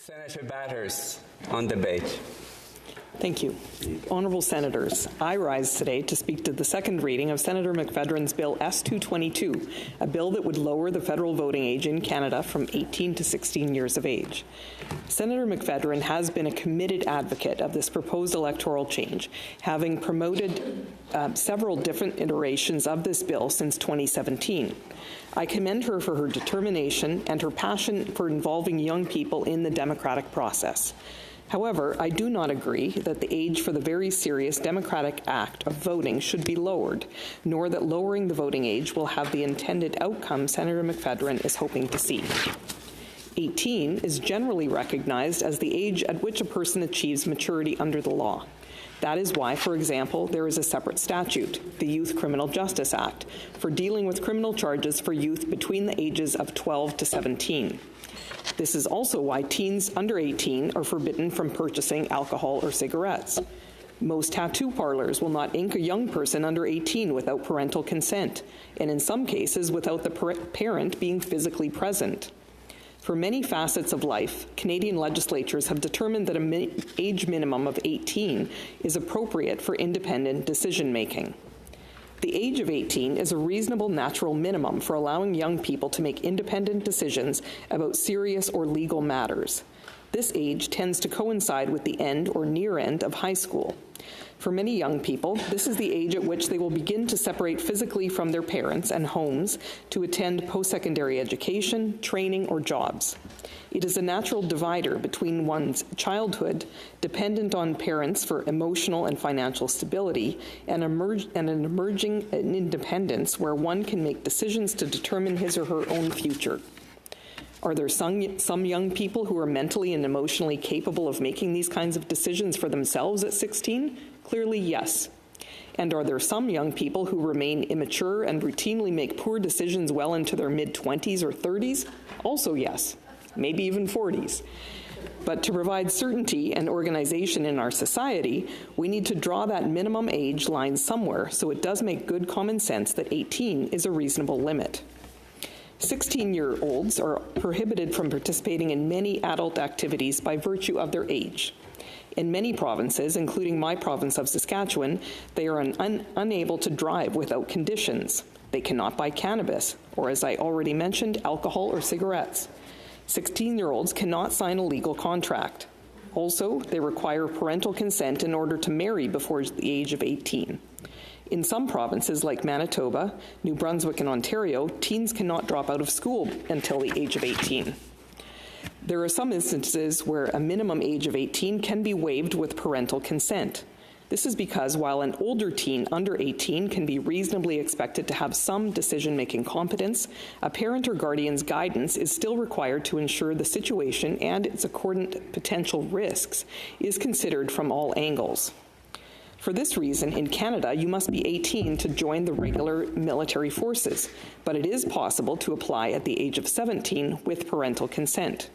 Senator Batters on debate. Thank you. Honourable Senators, I rise today to speak to the second reading of Senator McPhedran's Bill S-222, a bill that would lower the federal voting age in Canada from 18 to 16 years of age. Senator McPhedran has been a committed advocate of this proposed electoral change, having promoted several different iterations of this bill since 2017. I commend her for her determination and her passion for involving young people in the democratic process. However, I do not agree that the age for the very serious democratic act of voting should be lowered, nor that lowering the voting age will have the intended outcome Senator McPhedran is hoping to see. 18 is generally recognized as the age at which a person achieves maturity under the law. That is why, for example, there is a separate statute, the Youth Criminal Justice Act, for dealing with criminal charges for youth between the ages of 12 to 17. This is also why teens under 18 are forbidden from purchasing alcohol or cigarettes. Most tattoo parlors will not ink a young person under 18 without parental consent, and in some cases without the parent being physically present. For many facets of life, Canadian legislatures have determined that an age minimum of 18 is appropriate for independent decision-making. The age of 18 is a reasonable natural minimum for allowing young people to make independent decisions about serious or legal matters. This age tends to coincide with the end or near end of high school. For many young people, this is the age at which they will begin to separate physically from their parents and homes to attend post-secondary education, training, or jobs. It is a natural divider between one's childhood, dependent on parents for emotional and financial stability, and an emerging independence where one can make decisions to determine his or her own future. Are there some young people who are mentally and emotionally capable of making these kinds of decisions for themselves at 16? Clearly, yes. And are there some young people who remain immature and routinely make poor decisions well into their mid-20s or 30s? Also, yes. Maybe even 40s. But to provide certainty and organization in our society, we need to draw that minimum age line somewhere so it does make good common sense that 18 is a reasonable limit. 16-year-olds are prohibited from participating in many adult activities by virtue of their age. In many provinces, including my province of Saskatchewan, they are unable to drive without conditions. They cannot buy cannabis, or as I already mentioned, alcohol or cigarettes. 16-year-olds cannot sign a legal contract. Also, they require parental consent in order to marry before the age of 18. In some provinces like Manitoba, New Brunswick, and Ontario, teens cannot drop out of school until the age of 18. There are some instances where a minimum age of 18 can be waived with parental consent. This is because while an older teen under 18 can be reasonably expected to have some decision-making competence, a parent or guardian's guidance is still required to ensure the situation and its accordant potential risks is considered from all angles. For this reason, in Canada, you must be 18 to join the regular military forces, but it is possible to apply at the age of 17 with parental consent.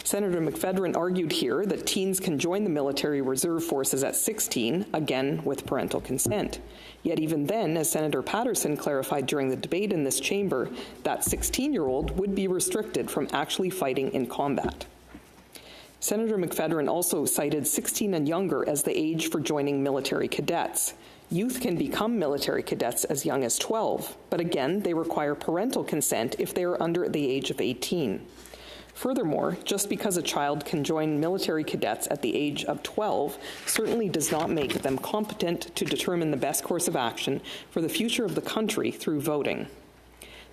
Senator McPhedran argued here that teens can join the military reserve forces at 16, again with parental consent. Yet even then, as Senator Patterson clarified during the debate in this chamber, that 16-year-old would be restricted from actually fighting in combat. Senator McPhedran also cited 16 and younger as the age for joining military cadets. Youth can become military cadets as young as 12, but again, they require parental consent if they are under the age of 18. Furthermore, just because a child can join military cadets at the age of 12 certainly does not make them competent to determine the best course of action for the future of the country through voting.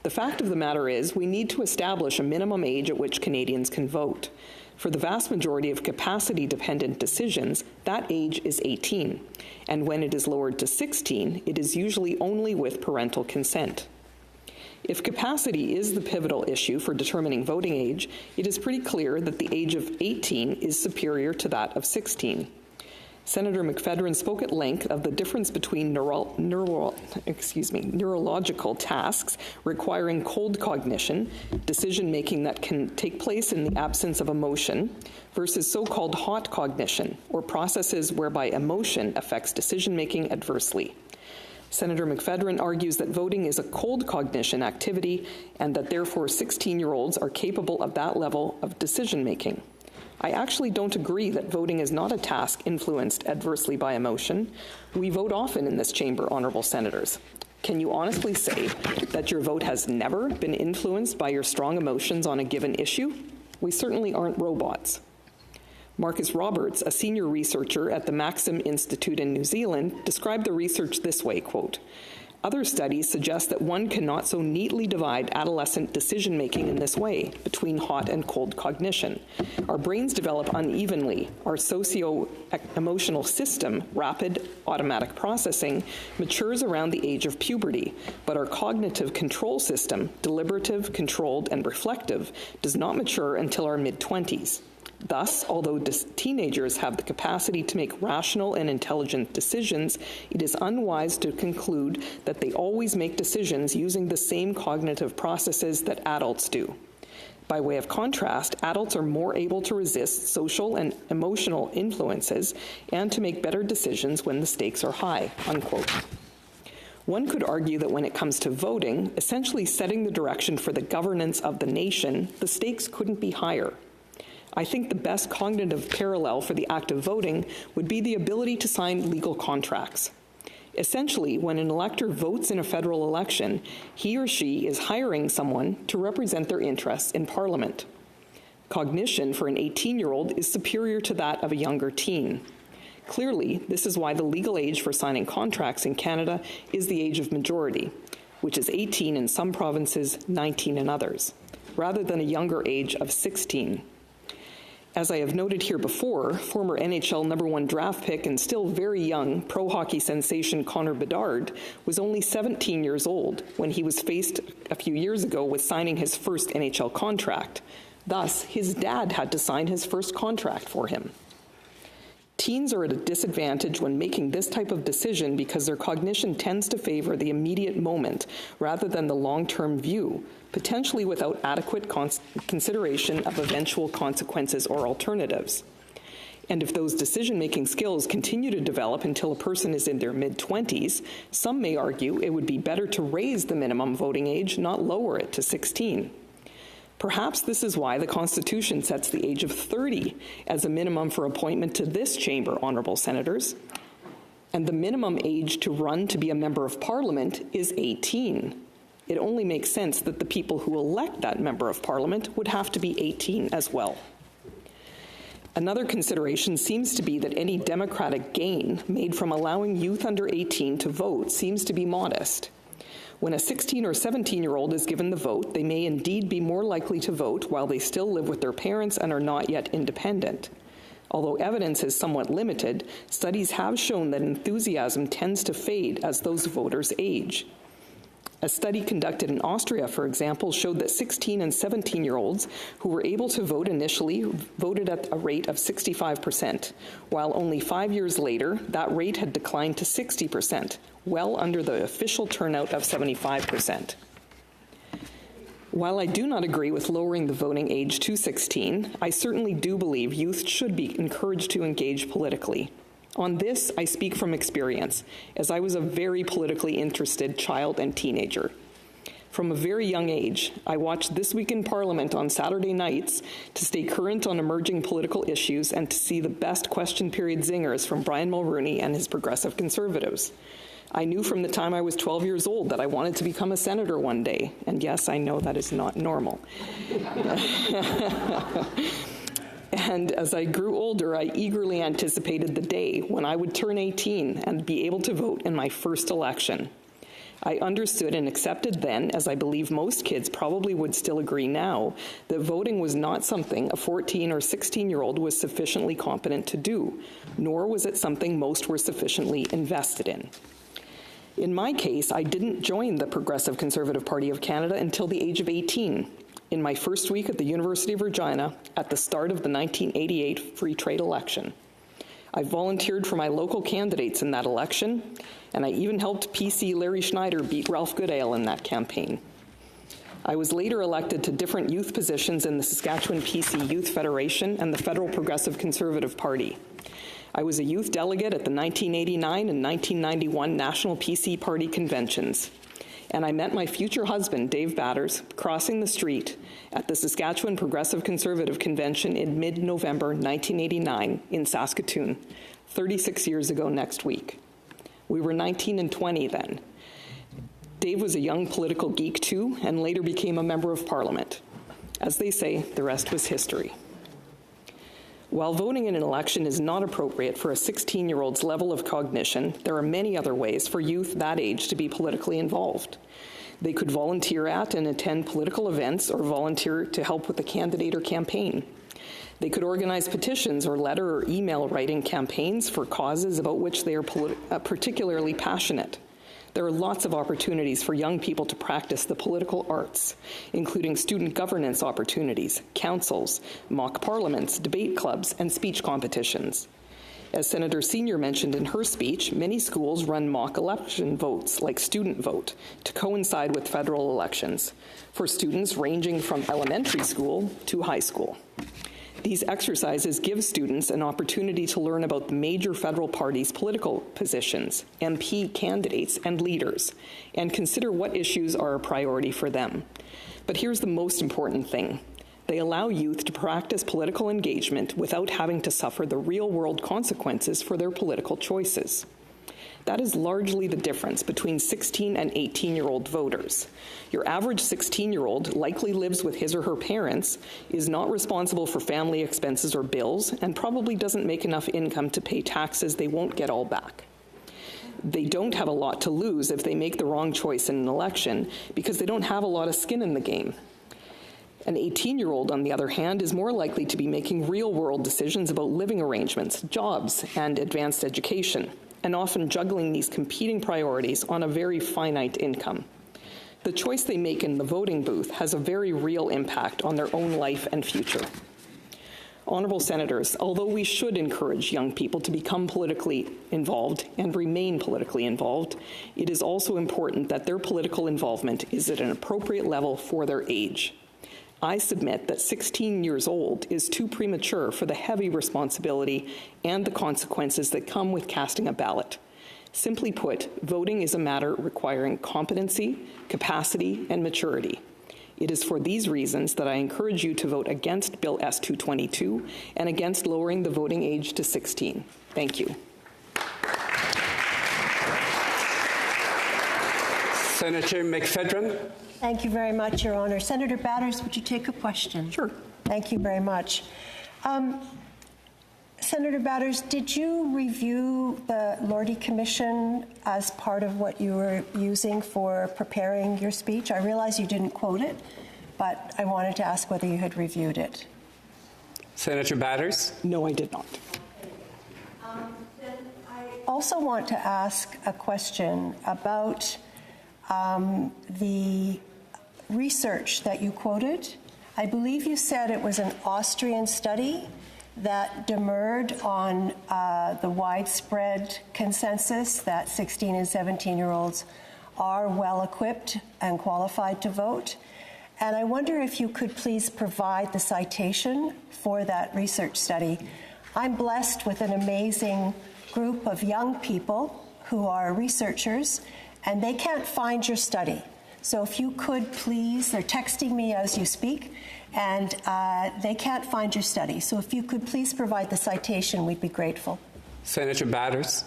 The fact of the matter is, we need to establish a minimum age at which Canadians can vote. For the vast majority of capacity-dependent decisions, that age is 18, and when it is lowered to 16, it is usually only with parental consent. If capacity is the pivotal issue for determining voting age, it is pretty clear that the age of 18 is superior to that of 16. Senator McPhedran spoke at length of the difference between neurological tasks requiring cold cognition, decision-making that can take place in the absence of emotion, versus so-called hot cognition, or processes whereby emotion affects decision-making adversely. Senator McPhedran argues that voting is a cold cognition activity and that therefore 16-year-olds are capable of that level of decision-making. I actually don't agree that voting is not a task influenced adversely by emotion. We vote often in this chamber, honourable senators. Can you honestly say that your vote has never been influenced by your strong emotions on a given issue? We certainly aren't robots. Marcus Roberts, a senior researcher at the Maxim Institute in New Zealand, described the research this way, quote, "Other studies suggest that one cannot so neatly divide adolescent decision-making in this way between hot and cold cognition. Our brains develop unevenly. Our socio-emotional system, rapid automatic processing, matures around the age of puberty, but our cognitive control system, deliberative, controlled, and reflective, does not mature until our mid-20s. Thus, although teenagers have the capacity to make rational and intelligent decisions, it is unwise to conclude that they always make decisions using the same cognitive processes that adults do. By way of contrast, adults are more able to resist social and emotional influences and to make better decisions when the stakes are high," unquote. One could argue that when it comes to voting, essentially setting the direction for the governance of the nation, the stakes couldn't be higher. I think the best cognitive parallel for the act of voting would be the ability to sign legal contracts. Essentially, when an elector votes in a federal election, he or she is hiring someone to represent their interests in Parliament. Cognition for an 18-year-old is superior to that of a younger teen. Clearly, this is why the legal age for signing contracts in Canada is the age of majority, which is 18 in some provinces, 19 in others, rather than a younger age of 16. As I have noted here before, former NHL #1 draft pick and still very young pro hockey sensation Connor Bedard was only 17 years old when he was faced a few years ago with signing his first NHL contract. Thus, his dad had to sign his first contract for him. Teens are at a disadvantage when making this type of decision because their cognition tends to favor the immediate moment rather than the long-term view, potentially without adequate consideration of eventual consequences or alternatives. And if those decision-making skills continue to develop until a person is in their mid-20s, some may argue it would be better to raise the minimum voting age, not lower it to 16. Perhaps this is why the Constitution sets the age of 30 as a minimum for appointment to this chamber, honourable senators, and the minimum age to run to be a member of Parliament is 18. It only makes sense that the people who elect that member of Parliament would have to be 18 as well. Another consideration seems to be that any democratic gain made from allowing youth under 18 to vote seems to be modest. When a 16 or 17-year-old is given the vote, they may indeed be more likely to vote while they still live with their parents and are not yet independent. Although evidence is somewhat limited, studies have shown that enthusiasm tends to fade as those voters age. A study conducted in Austria, for example, showed that 16 and 17-year-olds who were able to vote initially voted at a rate of 65%, while only 5 years later, that rate had declined to 60%, well under the official turnout of 75%. While I do not agree with lowering the voting age to 16, I certainly do believe youth should be encouraged to engage politically. On this, I speak from experience, as I was a very politically interested child and teenager. From a very young age, I watched This Week in Parliament on Saturday nights to stay current on emerging political issues and to see the best question period zingers from Brian Mulroney and his progressive Conservatives. I knew from the time I was 12 years old that I wanted to become a senator one day, and yes, I know that is not normal. And as I grew older, I eagerly anticipated the day when I would turn 18 and be able to vote in my first election. I understood and accepted then, as I believe most kids probably would still agree now, that voting was not something a 14 or 16-year-old was sufficiently competent to do, nor was it something most were sufficiently invested in. In my case, I didn't join the Progressive Conservative Party of Canada until the age of 18. In my first week at the University of Regina at the start of the 1988 free trade election. I volunteered for my local candidates in that election, and I even helped PC Larry Schneider beat Ralph Goodale in that campaign. I was later elected to different youth positions in the Saskatchewan PC Youth Federation and the Federal Progressive Conservative Party. I was a youth delegate at the 1989 and 1991 National PC Party conventions. and I met my future husband, Dave Batters, crossing the street at the Saskatchewan Progressive Conservative Convention in mid-November 1989 in Saskatoon, 36 years ago next week. We were 19 and 20 then. Dave was a young political geek too, and later became a member of Parliament. As they say, the rest was history. While voting in an election is not appropriate for a 16-year-old's level of cognition, there are many other ways for youth that age to be politically involved. They could volunteer at and attend political events or volunteer to help with a candidate or campaign. They could organize petitions or letter or email writing campaigns for causes about which they are particularly passionate. There are lots of opportunities for young people to practice the political arts, including student governance opportunities, councils, mock parliaments, debate clubs, and speech competitions. As Senator Senior mentioned in her speech, many schools run mock election votes, like Student Vote, to coincide with federal elections, for students ranging from elementary school to high school. These exercises give students an opportunity to learn about the major federal parties' political positions, MP candidates, and leaders, and consider what issues are a priority for them. But here's the most important thing. They allow youth to practice political engagement without having to suffer the real-world consequences for their political choices. That is largely the difference between 16 and 18-year-old voters. Your average 16-year-old likely lives with his or her parents, is not responsible for family expenses or bills, and probably doesn't make enough income to pay taxes they won't get all back. They don't have a lot to lose if they make the wrong choice in an election because they don't have a lot of skin in the game. An 18-year-old, on the other hand, is more likely to be making real-world decisions about living arrangements, jobs, and advanced education, and often juggling these competing priorities on a very finite income. The choice they make in the voting booth has a very real impact on their own life and future. Honourable Senators, although we should encourage young people to become politically involved and remain politically involved, it is also important that their political involvement is at an appropriate level for their age. I submit that 16 years old is too premature for the heavy responsibility and the consequences that come with casting a ballot. Simply put, voting is a matter requiring competency, capacity, and maturity. It is for these reasons that I encourage you to vote against Bill S-222 and against lowering the voting age to 16. Thank you. Senator McPhedran. Thank you very much, Your Honour. Senator Batters, would you take a question? Sure. Thank you very much. Senator Batters, did you review the Lortie Commission as part of what you were using for preparing your speech? I realize you didn't quote it, but I wanted to ask whether you had reviewed it. Senator Batters. No, I did not. Then I also want to ask a question about the research that you quoted. I believe you said it was an Austrian study that demurred on the widespread consensus that 16 and 17-year-olds are well-equipped and qualified to vote. And I wonder if you could please provide the citation for that research study. I'm blessed with an amazing group of young people who are researchers, and they can't find your study. So if you could please, they're texting me as you speak, and they can't find your study. So if you could please provide the citation, we'd be grateful. Senator Batters.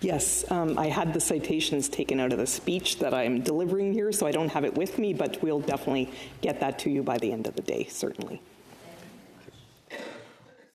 Yes, I had the citations taken out of the speech that I'm delivering here, so I don't have it with me, but we'll definitely get that to you by the end of the day, certainly.